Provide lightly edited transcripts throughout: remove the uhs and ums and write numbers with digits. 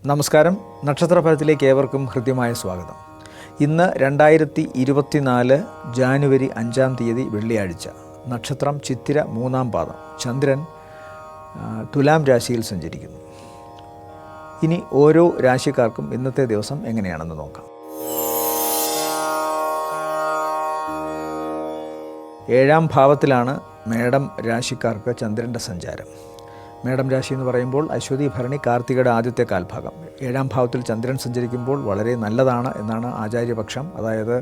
നമസ്കാരം. നക്ഷത്രഫലത്തിലേക്ക് ഏവർക്കും ഹൃദ്യമായ സ്വാഗതം. ഇന്ന് 2024 ജാനുവരി 5-ാം തീയതി വെള്ളിയാഴ്ച. നക്ഷത്രം ചിത്തിര 3-ാം പാദം. ചന്ദ്രൻ തുലാം രാശിയിൽ സഞ്ചരിക്കുന്നു. ഇനി ഓരോ രാശിക്കാർക്കും ഇന്നത്തെ ദിവസം എങ്ങനെയാണെന്ന് നോക്കാം. 7-ാം ഭാവത്തിലാണ് മേടം രാശിക്കാർക്ക് ചന്ദ്രൻ്റെ സഞ്ചാരം. മേടം രാശി എന്ന് പറയുമ്പോൾ അശ്വതി, ഭരണി, കാർത്തികയുടെ ആദ്യത്തെ കാൽഭാഗം. 7-ാം ഭാവത്തിൽ ചന്ദ്രൻ സഞ്ചരിക്കുമ്പോൾ വളരെ നല്ലതാണ് എന്നാണ് ആചാര്യപക്ഷം. അതായത്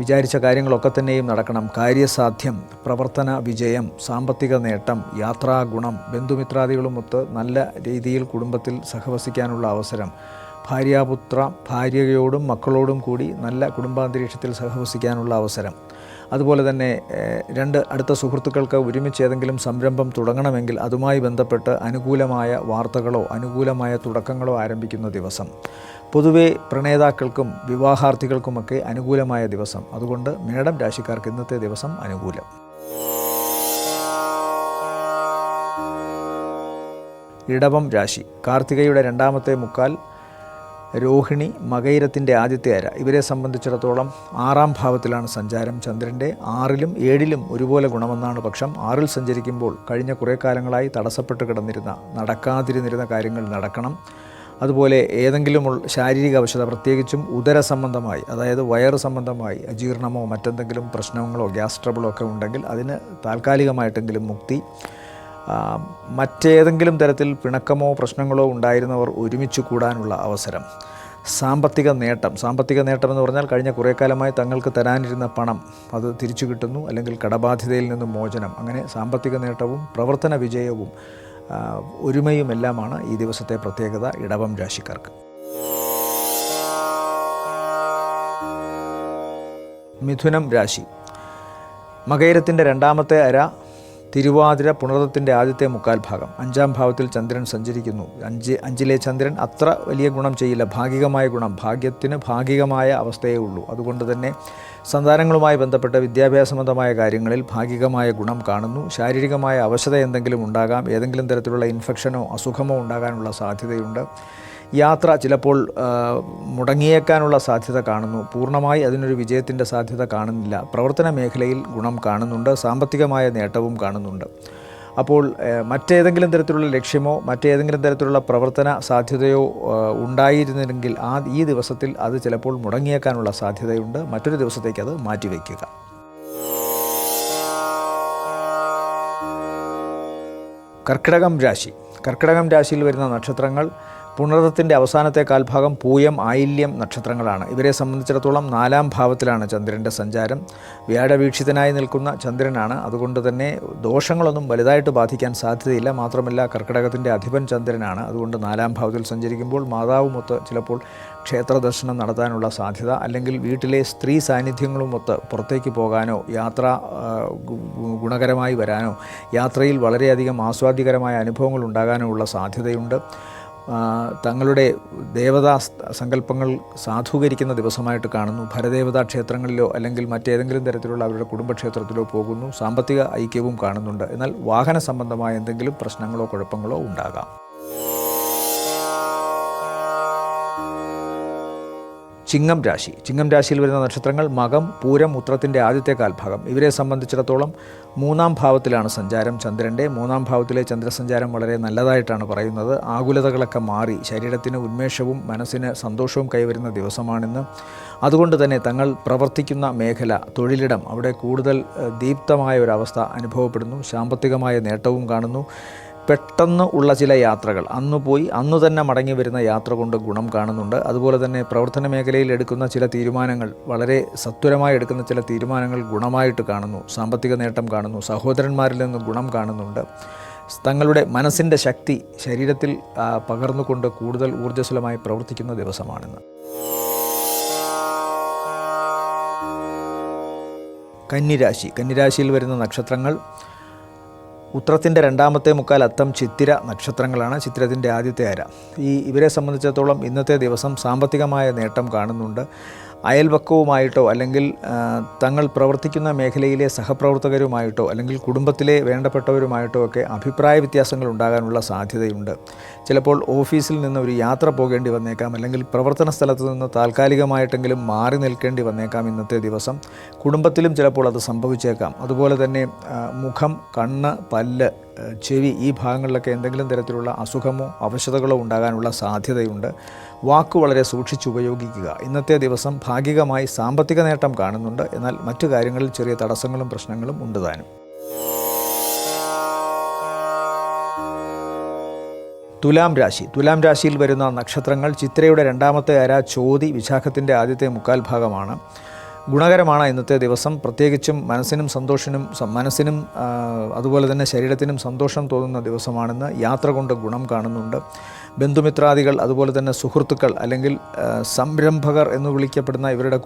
വിചാരിച്ച കാര്യങ്ങളൊക്കെ തന്നെയും നടക്കണം, കാര്യസാധ്യം, പ്രവർത്തന വിജയം, സാമ്പത്തിക നേട്ടം, യാത്രാഗുണം, ബന്ധുമിത്രാദികളുമൊത്ത് നല്ല രീതിയിൽ കുടുംബത്തിൽ സഹവസിക്കാനുള്ള അവസരം, ഭാര്യയോടും മക്കളോടും കൂടി നല്ല കുടുംബാന്തരീക്ഷത്തിൽ സഹവസിക്കാനുള്ള അവസരം. അതുപോലെ തന്നെ രണ്ട് അടുത്ത സുഹൃത്തുക്കൾക്ക് ഒരുമിച്ച് ഏതെങ്കിലും സംരംഭം തുടങ്ങണമെങ്കിൽ അതുമായി ബന്ധപ്പെട്ട് അനുകൂലമായ വാർത്തകളോ അനുകൂലമായ തുടക്കങ്ങളോ ആരംഭിക്കുന്ന ദിവസം. പൊതുവെ പ്രണേതാക്കൾക്കും വിവാഹാർത്ഥികൾക്കുമൊക്കെ അനുകൂലമായ ദിവസം. അതുകൊണ്ട് മേടം രാശിക്കാർക്ക് ഇന്നത്തെ ദിവസം അനുകൂലം. ഇടവം രാശി. കാർത്തികയുടെ 2-ാമത്തെ മുക്കാൽ, രോഹിണി, മകയിരത്തിൻ്റെ ആദ്യത്തെ അര. ഇവരെ സംബന്ധിച്ചിടത്തോളം 6-ാം ഭാവത്തിലാണ് സഞ്ചാരം. ചന്ദ്രൻ്റെ 6-ലും 7-ലും ഒരുപോലെ ഗുണമെന്നാണ് പക്ഷം. 6-ൽ സഞ്ചരിക്കുമ്പോൾ കഴിഞ്ഞ കുറേ കാലങ്ങളായി തടസ്സപ്പെട്ട് കിടന്നിരുന്ന, നടക്കാതിരുന്നിരുന്ന കാര്യങ്ങൾ നടക്കണം. അതുപോലെ ഏതെങ്കിലും ശാരീരിക അവശത, പ്രത്യേകിച്ചും ഉദര സംബന്ധമായി, അതായത് വയറ് സംബന്ധമായി അജീർണമോ മറ്റെന്തെങ്കിലും പ്രശ്നങ്ങളോ ഗ്യാസ് ട്രബിളോ ഒക്കെ ഉണ്ടെങ്കിൽ അതിന് താൽക്കാലികമായിട്ടെങ്കിലും മുക്തി. മറ്റേതെങ്കിലും തരത്തിൽ പിണക്കമോ പ്രശ്നങ്ങളോ ഉണ്ടായിരുന്നവർ ഒരുമിച്ച് കൂടാനുള്ള അവസരം. സാമ്പത്തിക നേട്ടം എന്ന് പറഞ്ഞാൽ കഴിഞ്ഞ കുറേ കാലമായി തങ്ങൾക്ക് തരാനിരുന്ന പണം അത് തിരിച്ചു കിട്ടുന്നു, അല്ലെങ്കിൽ കടബാധ്യതയിൽ നിന്നും മോചനം. അങ്ങനെ സാമ്പത്തിക നേട്ടവും പ്രവർത്തന വിജയവും ഒരുമയുമെല്ലാമാണ് ഈ ദിവസത്തെ പ്രത്യേകത ഇടവം രാശിക്കാർക്ക്. മിഥുനം രാശി. മകയിരത്തിൻ്റെ 2-ാമത്തെ അര, തിരുവാതിര, പുണർതത്തിൻ്റെ ആദ്യത്തെ മുക്കാൽ ഭാഗം. 5-ാം ഭാവത്തിൽ ചന്ദ്രൻ സഞ്ചരിക്കുന്നു. 5-ലെ ചന്ദ്രൻ അത്ര വലിയ ഗുണം ചെയ്യില്ല. ഭാഗികമായ ഗുണം, ഭാഗ്യത്തിന് ഭാഗികമായ അവസ്ഥയേ ഉള്ളൂ. അതുകൊണ്ട് തന്നെ സന്താനങ്ങളുമായി ബന്ധപ്പെട്ട വിദ്യാഭ്യാസ സംബന്ധമായ കാര്യങ്ങളിൽ ഭാഗികമായ ഗുണം കാണുന്നു. ശാരീരികമായ അവശത എന്തെങ്കിലും ഉണ്ടാകാം, ഏതെങ്കിലും തരത്തിലുള്ള ഇൻഫെക്ഷനോ അസുഖമോ ഉണ്ടാകാനുള്ള സാധ്യതയുണ്ട്. യാത്ര ചിലപ്പോൾ മുടങ്ങിയേക്കാനുള്ള സാധ്യത കാണുന്നു. പൂർണ്ണമായി അതിനൊരു വിജയത്തിൻ്റെ സാധ്യത കാണുന്നില്ല. പ്രവർത്തന മേഖലയിൽ ഗുണം കാണുന്നുണ്ട്. സാമ്പത്തികമായ നേട്ടവും കാണുന്നുണ്ട്. അപ്പോൾ മറ്റേതെങ്കിലും തരത്തിലുള്ള ലക്ഷ്യമോ മറ്റേതെങ്കിലും തരത്തിലുള്ള പ്രവർത്തന സാധ്യതയോ ഉണ്ടായിരുന്നെങ്കിൽ ഈ ദിവസത്തിൽ അത് ചിലപ്പോൾ മുടങ്ങിയേക്കാനുള്ള സാധ്യതയുണ്ട്. മറ്റൊരു ദിവസത്തേക്ക് അത് മാറ്റിവെക്കുക. കർക്കിടകം രാശി. കർക്കിടകം രാശിയിൽ വരുന്ന നക്ഷത്രങ്ങൾ പുണർതത്തിൻ്റെ അവസാനത്തെ കാൽഭാഗം, പൂയം, ആയില്യം നക്ഷത്രങ്ങളാണ്. ഇവരെ സംബന്ധിച്ചിടത്തോളം 4-ാം ഭാവത്തിലാണ് ചന്ദ്രൻ്റെ സഞ്ചാരം. വ്യാഴവീക്ഷിതനായി നിൽക്കുന്ന ചന്ദ്രനാണ്. അതുകൊണ്ട് തന്നെ ദോഷങ്ങളൊന്നും വലുതായിട്ട് ബാധിക്കാൻ സാധ്യതയില്ല. മാത്രമല്ല കർക്കിടകത്തിൻ്റെ അധിപൻ ചന്ദ്രനാണ്. അതുകൊണ്ട് 4-ാം ഭാവത്തിൽ സഞ്ചരിക്കുമ്പോൾ മാതാവുമൊത്ത് ചിലപ്പോൾ ക്ഷേത്ര ദർശനം നടത്താനുള്ള സാധ്യത, അല്ലെങ്കിൽ വീട്ടിലെ സ്ത്രീ സാന്നിധ്യങ്ങളുമൊത്ത് പുറത്തേക്ക് പോകാനോ യാത്ര ഗുണകരമായി വരാനോ യാത്രയിൽ വളരെയധികം ആസ്വാദ്യകരമായ അനുഭവങ്ങൾ ഉണ്ടാകാനോ ഉള്ള സാധ്യതയുണ്ട്. തങ്ങളുടെ ദേവതാ സങ്കല്പങ്ങൾ സാധൂകരിക്കുന്ന ദിവസമായിട്ട് കാണുന്നു. ഭരദേവതാ ക്ഷേത്രങ്ങളിലോ അല്ലെങ്കിൽ മറ്റേതെങ്കിലും തരത്തിലുള്ള അവരുടെ കുടുംബക്ഷേത്രത്തിലോ പോകുന്നു. സാമ്പത്തിക ഐക്യവും കാണുന്നുണ്ട്. എന്നാൽ വാഹന സംബന്ധമായ എന്തെങ്കിലും പ്രശ്നങ്ങളോ കുഴപ്പങ്ങളോ ഉണ്ടാകാം. ചിങ്ങം രാശി. ചിങ്ങം രാശിയിൽ വരുന്ന നക്ഷത്രങ്ങൾ മകം, പൂരം, ഉത്രത്തിൻ്റെ ആദ്യത്തെ കാൽഭാഗം. ഇവരെ സംബന്ധിച്ചിടത്തോളം 3-ാം ഭാവത്തിലാണ് സഞ്ചാരം ചന്ദ്രൻ്റെ. 3-ാം ഭാവത്തിലെ ചന്ദ്രസഞ്ചാരം വളരെ നല്ലതായിട്ടാണ് പറയുന്നത്. ആകുലതകളൊക്കെ മാറി ശരീരത്തിന് ഉന്മേഷവും മനസ്സിന് സന്തോഷവും കൈവരുന്ന ദിവസമാണിന്ന്. അതുകൊണ്ട് തന്നെ തങ്ങൾ പ്രവർത്തിക്കുന്ന മേഖല, തൊഴിലിടം, അവിടെ കൂടുതൽ ദീപ്തമായ ഒരവസ്ഥ അനുഭവപ്പെടുന്നു. സാമ്പത്തികമായ നേട്ടവും കാണുന്നു. പെട്ടെന്ന് ഉള്ള ചില യാത്രകൾ, അന്ന് പോയി അന്നു തന്നെ മടങ്ങി വരുന്ന യാത്ര കൊണ്ട് ഗുണം കാണുന്നുണ്ട്. അതുപോലെ തന്നെ പ്രവർത്തന മേഖലയിൽ എടുക്കുന്ന ചില തീരുമാനങ്ങൾ, വളരെ സത്വരമായി എടുക്കുന്ന ചില തീരുമാനങ്ങൾ ഗുണമായിട്ട് കാണുന്നു. സാമ്പത്തിക നേട്ടം കാണുന്നു. സഹോദരന്മാരിൽ നിന്ന് ഗുണം കാണുന്നുണ്ട്. തങ്ങളുടെ മനസ്സിൻ്റെ ശക്തി ശരീരത്തിൽ പകർന്നുകൊണ്ട് കൂടുതൽ ഊർജ്ജസ്വലമായി പ്രവർത്തിക്കുന്ന ദിവസമാണിന്ന്. കന്നിരാശി. കന്നിരാശിയിൽ വരുന്ന നക്ഷത്രങ്ങൾ ഉത്രത്തിൻ്റെ 2-ാമത്തെ മുക്കാൽ, അത്തം, ചിത്തിര നക്ഷത്രങ്ങളാണ്. ചിത്തിരത്തിൻ്റെ ആദ്യത്തെ അര. ഇവരെ സംബന്ധിച്ചിടത്തോളം ഇന്നത്തെ ദിവസം സാമ്പത്തികമായ നേട്ടം കാണുന്നുണ്ട്. അയൽവക്കവുമായിട്ടോ അല്ലെങ്കിൽ തങ്ങൾ പ്രവർത്തിക്കുന്ന മേഖലയിലെ സഹപ്രവർത്തകരുമായിട്ടോ അല്ലെങ്കിൽ കുടുംബത്തിലെ വേണ്ടപ്പെട്ടവരുമായിട്ടോ ഒക്കെ അഭിപ്രായ വ്യത്യാസങ്ങൾ ഉണ്ടാകാനുള്ള സാധ്യതയുണ്ട്. ചിലപ്പോൾ ഓഫീസിൽ നിന്ന് ഒരു യാത്ര പോകേണ്ടി വന്നേക്കാം, അല്ലെങ്കിൽ പ്രവർത്തന സ്ഥലത്ത് നിന്ന് താൽക്കാലികമായിട്ടെങ്കിലും മാറി നിൽക്കേണ്ടി വന്നേക്കാം ഇന്നത്തെ ദിവസം. കുടുംബത്തിലും ചിലപ്പോൾ അത് സംഭവിച്ചേക്കാം. അതുപോലെ തന്നെ മുഖം, കണ്ണ്, പല്ല്, ചെവി ഈ ഭാഗങ്ങളിലൊക്കെ എന്തെങ്കിലും തരത്തിലുള്ള അസുഖമോ അവശതകളോ ഉണ്ടാകാനുള്ള സാധ്യതയുണ്ട്. വാക്ക് വളരെ സൂക്ഷിച്ചുപയോഗിക്കുക. ഇന്നത്തെ ദിവസം ഭാഗികമായി സാമ്പത്തിക നേട്ടം കാണുന്നുണ്ട്. എന്നാൽ മറ്റു കാര്യങ്ങളിൽ ചെറിയ തടസ്സങ്ങളും പ്രശ്നങ്ങളും ഉണ്ട് താനും. തുലാം രാശി. തുലാം രാശിയിൽ വരുന്ന നക്ഷത്രങ്ങൾ ചിത്രയുടെ രണ്ടാമത്തെ അര, ചോതി, വിശാഖത്തിൻ്റെ ആദ്യത്തെ മുക്കാൽ ഭാഗമാണ്. ഗുണകരമാണ് ഇന്നത്തെ ദിവസം. പ്രത്യേകിച്ചും മനസ്സിനും അതുപോലെ തന്നെ ശരീരത്തിനും സന്തോഷം തോന്നുന്ന ദിവസമാണെന്ന്. യാത്ര കൊണ്ട് ഗുണം കാണുന്നുണ്ട്. ബന്ധുമിത്രാദികൾ, അതുപോലെ തന്നെ സുഹൃത്തുക്കൾ അല്ലെങ്കിൽ സംരംഭകർ എന്ന് വിളിക്കപ്പെടുന്ന ഇവരുടെ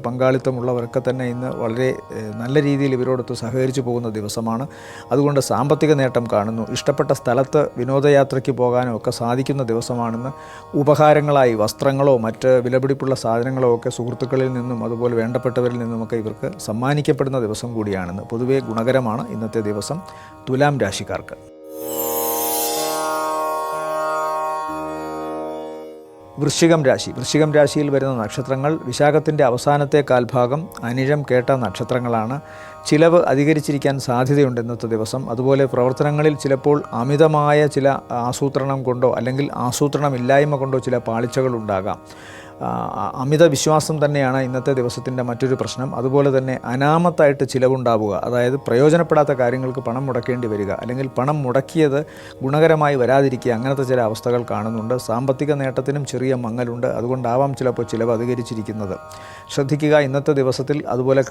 പങ്കാളിത്തമുള്ളവരൊക്കെ തന്നെ ഇന്ന് വളരെ നല്ല രീതിയിൽ ഇവരോടൊത്ത് സഹകരിച്ചു പോകുന്ന ദിവസമാണ്. അതുകൊണ്ട് സാമ്പത്തിക നേട്ടം കാണുന്നു. ഇഷ്ടപ്പെട്ട സ്ഥലത്ത് വിനോദയാത്രയ്ക്ക് പോകാനോ ഒക്കെ സാധിക്കുന്ന ദിവസമാണെന്ന്. ഉപഹാരങ്ങളായി വസ്ത്രങ്ങളോ മറ്റ് വിലപിടിപ്പുള്ള സാധനങ്ങളോ ഒക്കെ സുഹൃത്തുക്കളിൽ നിന്നും അതുപോലെ വേണ്ടപ്പെട്ടവരിൽ നിന്നുമൊക്കെ ഇവർക്ക് സമ്മാനിക്കപ്പെടുന്ന ദിവസം കൂടിയാണെന്ന്. പൊതുവേ ഗുണകരമാണ് ഇന്നത്തെ ദിവസം തുലാം രാശിക്കാർക്ക്. വൃശ്ചികം രാശി. വൃശ്ചികം രാശിയിൽ വരുന്ന നക്ഷത്രങ്ങൾ വിശാഖത്തിൻ്റെ അവസാനത്തെ കാൽഭാഗം, അനിഴം, കേട്ട നക്ഷത്രങ്ങളാണ്. ചിലവ് അധികരിച്ചിരിക്കാൻ സാധ്യതയുണ്ട് ഇന്നത്തെ ദിവസം. അതുപോലെ പ്രവർത്തനങ്ങളിൽ ചിലപ്പോൾ അമിതമായ ചില ആസൂത്രണം കൊണ്ടോ അല്ലെങ്കിൽ ആസൂത്രണമില്ലായ്മ കൊണ്ടോ ചില പാളിച്ചകൾ ഉണ്ടാകാം. അമിത വിശ്വാസം തന്നെയാണ് ഇന്നത്തെ ദിവസത്തിൻ്റെ മറ്റൊരു പ്രശ്നം. അതുപോലെ തന്നെ അനാമത്തായിട്ട് ചിലവുണ്ടാവുക, അതായത് പ്രയോജനപ്പെടാത്ത കാര്യങ്ങൾക്ക് പണം മുടക്കേണ്ടി വരിക, അല്ലെങ്കിൽ പണം മുടക്കിയത് ഗുണകരമായി വരാതിരിക്കുക, അങ്ങനത്തെ ചില അവസ്ഥകൾ കാണുന്നുണ്ട്. സാമ്പത്തിക നേട്ടത്തിനും ചെറിയ മങ്ങലുണ്ട്. അതുകൊണ്ടാവാം ചിലപ്പോൾ ചിലവ് അധികരിച്ചിരിക്കുന്നത്. ശ്രദ്ധിക്കുക ഇന്നത്തെ ദിവസത്തിൽ. അതുപോലെ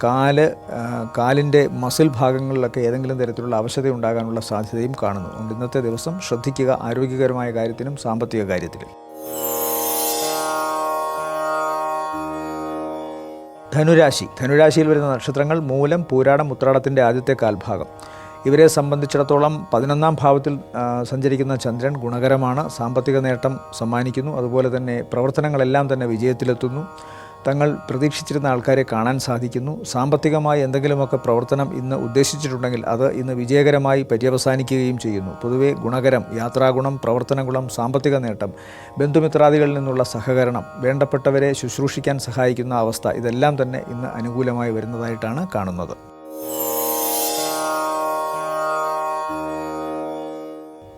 കാലിൻ്റെ മസിൽ ഭാഗങ്ങളിലൊക്കെ ഏതെങ്കിലും തരത്തിലുള്ള അവശത ഉണ്ടാകാനുള്ള സാധ്യതയും കാണുന്നു. അതുകൊണ്ട് ഇന്നത്തെ ദിവസം ശ്രദ്ധിക്കുക ആരോഗ്യകരമായ കാര്യത്തിനും സാമ്പത്തിക കാര്യത്തിലും. ധനുരാശി. ധനുരാശിയിൽ വരുന്ന നക്ഷത്രങ്ങൾ മൂലം, പൂരാടം, ഉത്രാടത്തിൻ്റെ ആദ്യത്തെ കാൽഭാഗം. ഇവരെ സംബന്ധിച്ചിടത്തോളം 11ാം ഭാവത്തിൽ സഞ്ചരിക്കുന്ന ചന്ദ്രൻ ഗുണകരമാണ്. സാമ്പത്തിക നേട്ടം സമ്മാനിക്കുന്നു. അതുപോലെ തന്നെ പ്രവർത്തനങ്ങളെല്ലാം തന്നെ വിജയത്തിലെത്തുന്നു. തങ്ങൾ പ്രതീക്ഷിച്ചിരുന്ന ആൾക്കാരെ കാണാൻ സാധിക്കുന്നു. സാമ്പത്തികമായി എന്തെങ്കിലുമൊക്കെ പ്രവർത്തനം ഇന്ന് ഉദ്ദേശിച്ചിട്ടുണ്ടെങ്കിൽ അത് ഇന്ന് വിജയകരമായി പര്യവസാനിക്കുകയും ചെയ്യുന്നു. പൊതുവെ ഗുണകരം, യാത്രാഗുണം, പ്രവർത്തന ഗുണം, സാമ്പത്തിക നേട്ടം, ബന്ധുമിത്രാദികളിൽ നിന്നുള്ള സഹകരണം, വേണ്ടപ്പെട്ടവരെ ശുശ്രൂഷിക്കാൻ സഹായിക്കുന്ന അവസ്ഥ, ഇതെല്ലാം തന്നെ ഇന്ന് അനുകൂലമായി വരുന്നതായിട്ടാണ് കാണുന്നത്.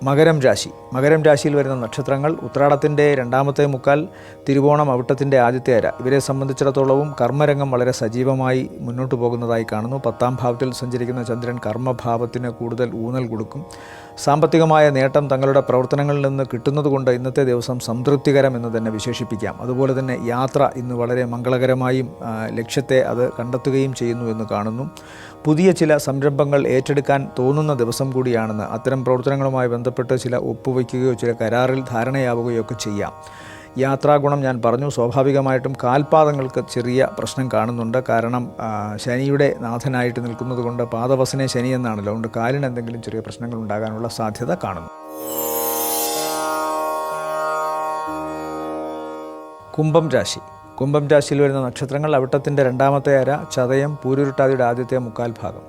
മകരം രാശി. മകരം രാശിയിൽ വരുന്ന നക്ഷത്രങ്ങൾ ഉത്രാടത്തിൻ്റെ രണ്ടാമത്തെ മുക്കാൽ, തിരുവോണം, അവിട്ടത്തിൻ്റെ ആദ്യത്തെ അര. ഇവരെ സംബന്ധിച്ചിടത്തോളവും കർമ്മരംഗം വളരെ സജീവമായി മുന്നോട്ട് പോകുന്നതായി കാണുന്നു. 10ാം ഭാവത്തിൽ സഞ്ചരിക്കുന്ന ചന്ദ്രൻ കർമ്മഭാവത്തിന് കൂടുതൽ ഊന്നൽ കൊടുക്കും. സാമ്പത്തികമായ നേട്ടം തങ്ങളുടെ പ്രവർത്തനങ്ങളിൽ നിന്ന് കിട്ടുന്നതുകൊണ്ട് ഇന്നത്തെ ദിവസം സംതൃപ്തികരം എന്ന് തന്നെ വിശേഷിപ്പിക്കാം. അതുപോലെ തന്നെ യാത്ര ഇന്ന് വളരെ മംഗളകരമായും ലക്ഷ്യത്തെ അത് കണ്ടെത്തുകയും ചെയ്യുന്നു എന്ന് കാണുന്നു. പുതിയ ചില സംരംഭങ്ങൾ ഏറ്റെടുക്കാൻ തോന്നുന്ന ദിവസം കൂടിയാണെന്ന്. അത്തരം പ്രവർത്തനങ്ങളുമായി ബന്ധപ്പെട്ട് ചില ഒപ്പുവയ്ക്കുകയോ ചില കരാറിൽ ധാരണയാവുകയോ ഒക്കെ ചെയ്യാം. യാത്രാഗുണം ഞാൻ പറഞ്ഞു. സ്വാഭാവികമായിട്ടും കാൽപാദങ്ങൾക്ക് ചെറിയ പ്രശ്നം കാണുന്നുണ്ട്. കാരണം ശനിയുടെ നാഥനായിട്ട് നിൽക്കുന്നത് കൊണ്ട് പാദവസനെ ശനി എന്നാണല്ലോ. അതുകൊണ്ട് കാലിന് എന്തെങ്കിലും ചെറിയ പ്രശ്നങ്ങൾ ഉണ്ടാകാനുള്ള സാധ്യത കാണുന്നു. കുംഭം രാശി. കുംഭം രാശിയിൽ വരുന്ന നക്ഷത്രങ്ങൾ അവിട്ടത്തിൻ്റെ രണ്ടാമത്തെ അര, ചതയം, പൂരുരുട്ടാതിയുടെ ആദ്യത്തെ മുക്കാൽ ഭാഗം.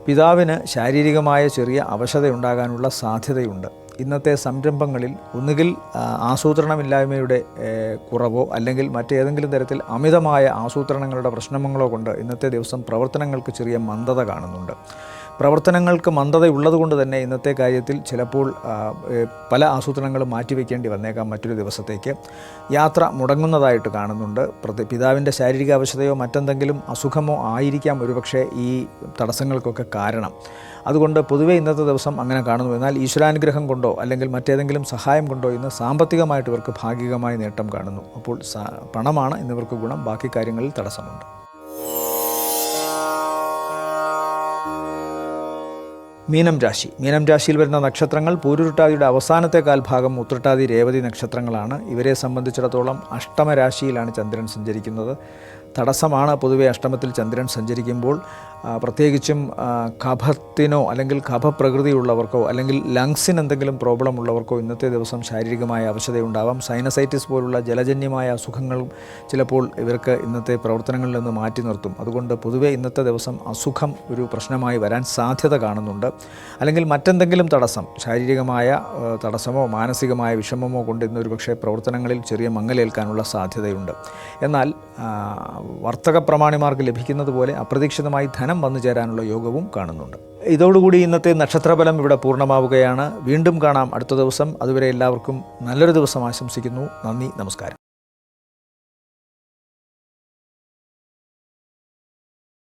പിതാവിന് ശാരീരികമായ ചെറിയ അവശതയുണ്ടാകാനുള്ള സാധ്യതയുണ്ട്. ഇന്നത്തെ സംരംഭങ്ങളിൽ ഒന്നുകിൽ ആസൂത്രണമില്ലായ്മയുടെ കുറവോ അല്ലെങ്കിൽ മറ്റേതെങ്കിലും തരത്തിൽ അമിതമായ ആസൂത്രണങ്ങളുടെ പ്രശ്നങ്ങളോ കൊണ്ട് ഇന്നത്തെ ദിവസം പ്രവർത്തനങ്ങൾക്ക് ചെറിയ മന്ദത കാണുന്നുണ്ട്. പ്രവർത്തനങ്ങൾക്ക് മന്ദതയുള്ളതുകൊണ്ട് തന്നെ ഇന്നത്തെ കാര്യത്തിൽ ചിലപ്പോൾ പല ആസൂത്രണങ്ങളും മാറ്റിവെക്കേണ്ടി വന്നേക്കാം മറ്റൊരു ദിവസത്തേക്ക്. യാത്ര മുടങ്ങുന്നതായിട്ട് കാണുന്നുണ്ട്. പിതാവിൻ്റെ ശാരീരിക അവശതയോ മറ്റെന്തെങ്കിലും അസുഖമോ ആയിരിക്കാം ഒരുപക്ഷെ ഈ തടസ്സങ്ങൾക്കൊക്കെ കാരണം. അതുകൊണ്ട് പൊതുവെ ഇന്നത്തെ ദിവസം അങ്ങനെ കാണുന്നു. എന്നാൽ ഈശ്വരാനുഗ്രഹം കൊണ്ടോ അല്ലെങ്കിൽ മറ്റേതെങ്കിലും സഹായം കൊണ്ടോ ഇന്ന് സാമ്പത്തികമായിട്ട് ഇവർക്ക് ഭാഗികമായ നേട്ടം കാണുന്നു. അപ്പോൾ പണമാണ് ഇന്നിവർക്ക് ഗുണം, ബാക്കി കാര്യങ്ങളിൽ തടസ്സമുണ്ട്. മീനം രാശി. മീനം രാശിയിൽ വരുന്ന നക്ഷത്രങ്ങൾ പൂരുരുട്ടാതിയുടെ അവസാനത്തെ കാൽഭാഗം, ഉത്രട്ടാതി, രേവതി നക്ഷത്രങ്ങളാണ്. ഇവരെ സംബന്ധിച്ചിടത്തോളം അഷ്ടമരാശിയിലാണ് ചന്ദ്രൻ സഞ്ചരിക്കുന്നത്. തടസ്സമാണ് പൊതുവെ അഷ്ടമത്തിൽ ചന്ദ്രൻ സഞ്ചരിക്കുമ്പോൾ. പ്രത്യേകിച്ചും കഫത്തിനോ അല്ലെങ്കിൽ കഫപ്രകൃതിയുള്ളവർക്കോ അല്ലെങ്കിൽ ലങ്സിന് എന്തെങ്കിലും പ്രോബ്ലം ഉള്ളവർക്കോ ഇന്നത്തെ ദിവസം ശാരീരികമായ അവശതയുണ്ടാവാം. സൈനസൈറ്റിസ് പോലുള്ള ജലജന്യമായ അസുഖങ്ങളും ചിലപ്പോൾ ഇവർക്ക് ഇന്നത്തെ പ്രവർത്തനങ്ങളിൽ നിന്ന് മാറ്റി നിർത്തും. അതുകൊണ്ട് പൊതുവെ ഇന്നത്തെ ദിവസം അസുഖം ഒരു പ്രശ്നമായി വരാൻ സാധ്യത കാണുന്നുണ്ട്. അല്ലെങ്കിൽ മറ്റെന്തെങ്കിലും തടസ്സം, ശാരീരികമായ തടസ്സമോ മാനസികമായ വിഷമമോ കൊണ്ട് ഇന്നൊരു പക്ഷേ പ്രവർത്തനങ്ങളിൽ ചെറിയ മങ്ങലേൽക്കാനുള്ള സാധ്യതയുണ്ട്. എന്നാൽ വർത്തക പ്രമാണിമാർക്ക് ലഭിക്കുന്നത് പോലെ അപ്രതീക്ഷിതമായി ധനം വന്നു ചേരാനുള്ള യോഗവും കാണുന്നുണ്ട്. ഇതോടുകൂടി ഇന്നത്തെ നക്ഷത്രഫലം ഇവിടെ പൂർണ്ണമാവുകയാണ്. വീണ്ടും കാണാം അടുത്ത ദിവസം. അതുവരെ എല്ലാവർക്കും നല്ലൊരു ദിവസം ആശംസിക്കുന്നു. നന്ദി, നമസ്കാരം.